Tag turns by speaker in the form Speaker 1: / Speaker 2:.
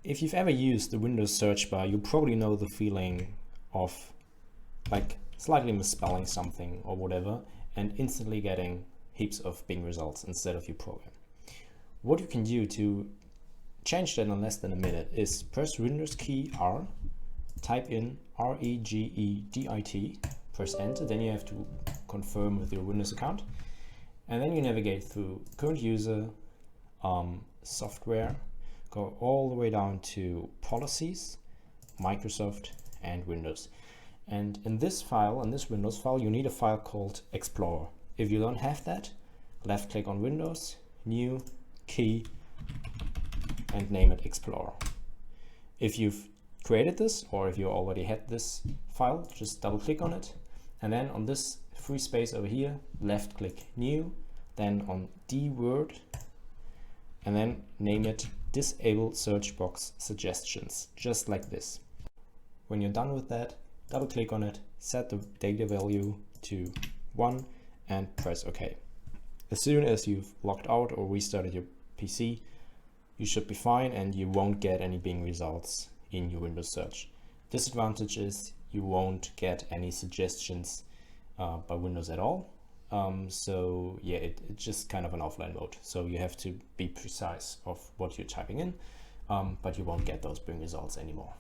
Speaker 1: if you've ever used the Windows search bar, you probably know the feeling of like slightly misspelling something or whatever and instantly getting heaps of Bing results instead of your program. What you can do to change that in less than a minute is press Windows key R, type in REGEDIT, press enter, then you have to confirm with your Windows account, and then you navigate through current user, software, go all the way down to policies, Microsoft and Windows. And in this file, in this Windows file, you need a file called Explorer. If you don't have that, left click on Windows, new, key, and name it Explorer. If you've created this, or if you already had this file, just double click on it. And then on this free space over here, left click new, then on dword, and then name it Disable Search Box Suggestions, just like this. When you're done with that, double click on it, set the data value to 1 and press OK. As soon as you've logged out or restarted your PC, you should be fine and you won't get any Bing results in your Windows search. Disadvantage is you won't get any suggestions by Windows at all. So yeah, it's just kind of an offline mode. So you have to be precise of what you're typing in, but you won't get those Bing results anymore.